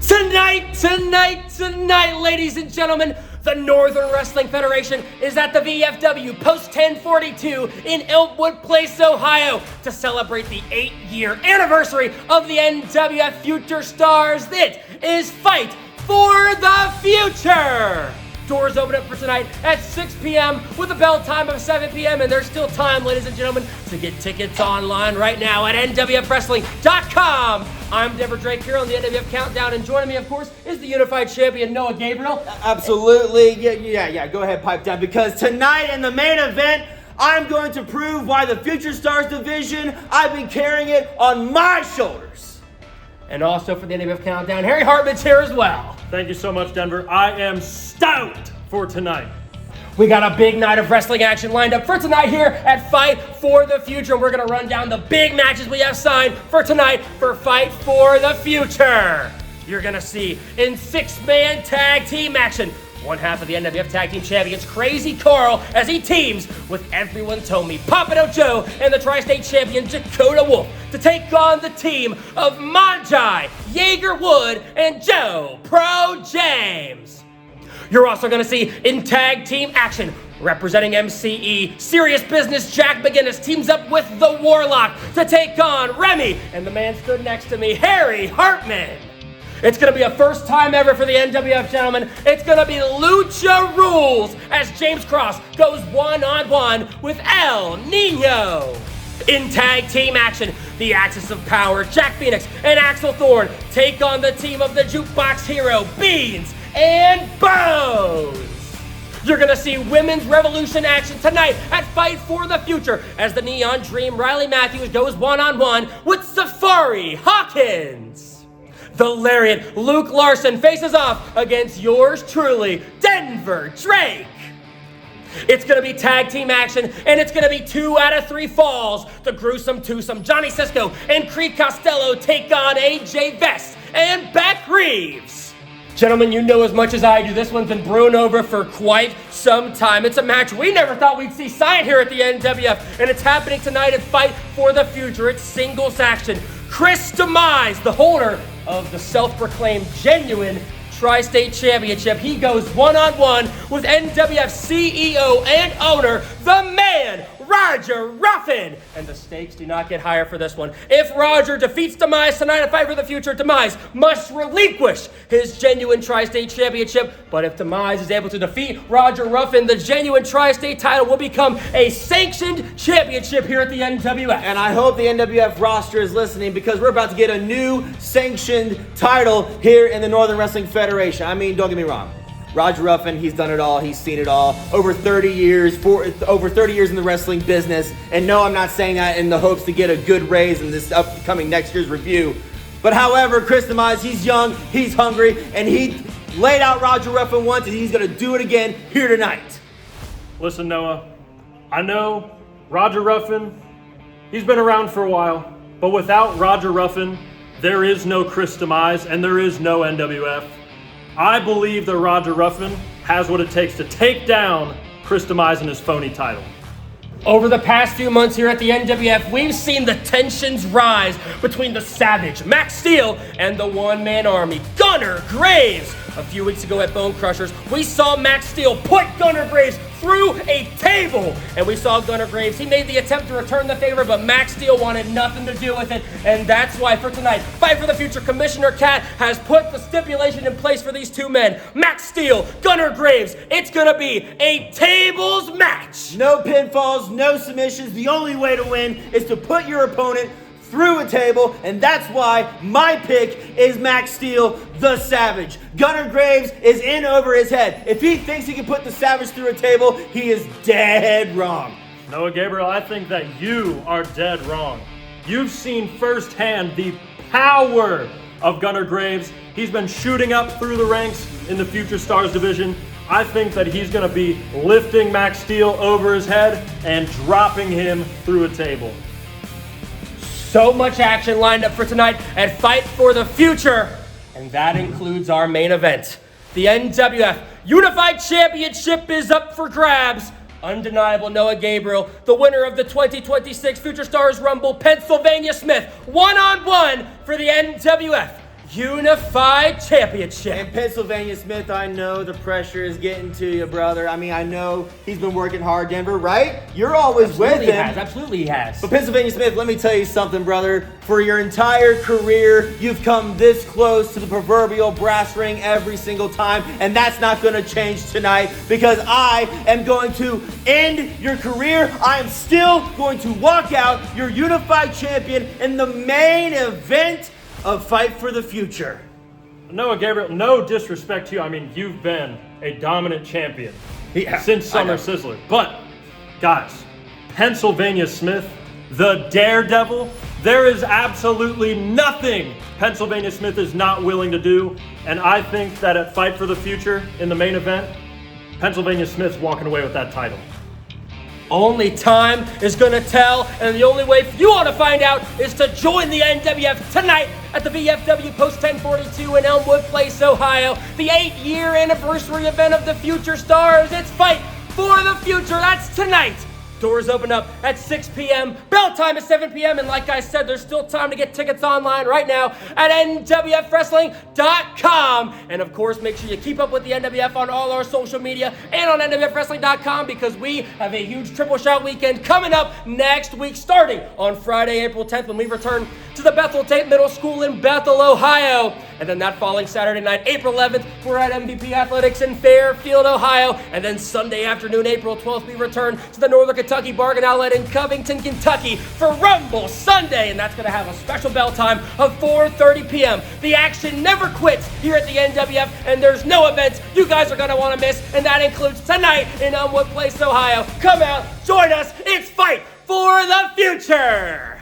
Tonight, ladies and gentlemen, the Northern Wrestling Federation is at the VFW Post 1042 in Elmwood Place, Ohio to celebrate the 8-year anniversary of the NWF Future Stars. It is Fight for the Future! Doors open up for tonight at 6 p.m. with a bell time of 7 p.m. And there's still time, ladies and gentlemen, to get tickets online right now at NWFWrestling.com. I'm Deborah Drake here on the NWF Countdown, and joining me, of course, is the Unified Champion, Noah Gabriel. Absolutely. Yeah. Go ahead, pipe down, because tonight in the main event, I'm going to prove why the Future Stars division, I've been carrying it on my shoulders. And also for the NWF Countdown, Harry Hartman's here as well. Thank you so much, Denver. I am stoked for tonight. We got a big night of wrestling action lined up for tonight here at Fight for the Future. And we're going to run down the big matches we have signed for tonight for Fight for the Future. You're going to see in 6-man tag team action, one half of the NWF Tag Team Champions, Crazy Carl, as he teams with Everyone's Homie, Papado Joe, and the Tri-State Champion, Dakota Wolf, to take on the team of Manjai, Jaeger Wood, and Joe Pro James. You're also going to see in tag team action, representing MCE, Serious Business Jack McGinnis teams up with the Warlock to take on Remy, and the man stood next to me, Harry Hartman. It's going to be a first time ever for the NWF, gentlemen. It's going to be Lucha Rules as James Cross goes one-on-one with El Nino. In tag team action, the Axis of Power, Jack Phoenix and Axel Thorne take on the team of the Jukebox Hero, Beans and Bones. You're going to see Women's Revolution action tonight at Fight for the Future as the Neon Dream Riley Matthews goes one-on-one with Safari Hawkins. The Lariat Luke Larson faces off against yours truly, Denver Drake. It's going to be tag team action, and it's going to be 2 out of 3 falls. The Gruesome Twosome, Johnny Cisco and Creed Costello take on AJ Vest and Beck Reeves. Gentlemen, you know as much as I do, this one's been brewing over for quite some time. It's a match we never thought we'd see signed here at the NWF, and it's happening tonight at Fight for the Future. It's singles action. Chris Demise, the holder of the self-proclaimed genuine Tri-State Championship, he goes one-on-one with NWF CEO and owner, the man, Roger Ruffin. And the stakes do not get higher for this one. If Roger defeats Demise tonight at Fight for the Future, Demise must relinquish his genuine Tri-State Championship. But if Demise is able to defeat Roger Ruffin, the genuine Tri-State title will become a sanctioned championship here at the NWF. And I hope the NWF roster is listening, because we're about to get a new sanctioned title here in the Northern Wrestling Federation. I mean, don't get me wrong. Roger Ruffin, he's done it all. He's seen it all. Over 30 years in the wrestling business. And no, I'm not saying that in the hopes to get a good raise in this upcoming next year's review. But however, Chris Demise, he's young, he's hungry, and he laid out Roger Ruffin once, and he's going to do it again here tonight. Listen, Noah, I know Roger Ruffin, he's been around for a while, but without Roger Ruffin, there is no Chris Demise and there is no NWF. I believe that Roger Ruffin has what it takes to take down Chris Demise and his phony title. Over the past few months here at the NWF, we've seen the tensions rise between the Savage, Max Steel, and the one-man army, Gunnar Graves. A few weeks ago at Bone Crushers, we saw Max Steel put Gunnar Graves through a table. And we saw Gunnar Graves, he made the attempt to return the favor, but Max Steel wanted nothing to do with it. And that's why for tonight, Fight for the Future, Commissioner Cat has put the stipulation in place for these two men, Max Steel, Gunnar Graves. It's gonna be a tables match. No pinfalls, no submissions. The only way to win is to put your opponent through a table, and that's why my pick is Max Steel, the Savage. Gunnar Graves is in over his head. If he thinks he can put the Savage through a table, he is dead wrong. Noah Gabriel, I think that you are dead wrong. You've seen firsthand the power of Gunnar Graves. He's been shooting up through the ranks in the Future Stars division. I think that he's going to be lifting Max Steel over his head and dropping him through a table. So much action lined up for tonight at Fight for the Future, and that includes our main event. The NWF Unified Championship is up for grabs. Undeniable Noah Gabriel, the winner of the 2026 Future Stars Rumble, Pennsylvania Smith, one-on-one for the NWF Unified Championship. And Pennsylvania Smith, I know the pressure is getting to you, brother. I mean, I know he's been working hard, Denver, right? You're always with him. Absolutely he has. But Pennsylvania Smith, let me tell you something, brother. For your entire career, you've come this close to the proverbial brass ring every single time, and that's not going to change tonight because I am going to end your career. I am still going to walk out your unified champion in the main event of Fight for the Future. Noah Gabriel, no disrespect to you. I mean, you've been a dominant champion Yeah, since Summer I know. Sizzler. But, guys, Pennsylvania Smith, the daredevil, there is absolutely nothing Pennsylvania Smith is not willing to do. And I think that at Fight for the Future in the main event, Pennsylvania Smith's walking away with that title. Only time is gonna tell, and the only way for you all to find out is to join the NWF tonight at the VFW Post 1042 in Elmwood Place, Ohio. The 8-year anniversary event of the Future Stars. It's Fight for the Future. That's tonight. Doors open up at 6 p.m. Bell time is 7 p.m. And like I said, there's still time to get tickets online right now at NWFWrestling.com. And of course, make sure you keep up with the NWF on all our social media and on NWFWrestling.com because we have a huge triple shot weekend coming up next week, starting on Friday, April 10th, when we return to the Bethel Tate Middle School in Bethel, Ohio. And then that following Saturday night, April 11th, we're at MVP Athletics in Fairfield, Ohio. And then Sunday afternoon, April 12th, we return to the Northern Kentucky Bargain Outlet in Covington, Kentucky for Rumble Sunday. And that's going to have a special bell time of 4:30 p.m. The action never quits here at the NWF, and there's no events you guys are going to want to miss. And that includes tonight in Elmwood Place, Ohio. Come out, join us. It's Fight for the Future.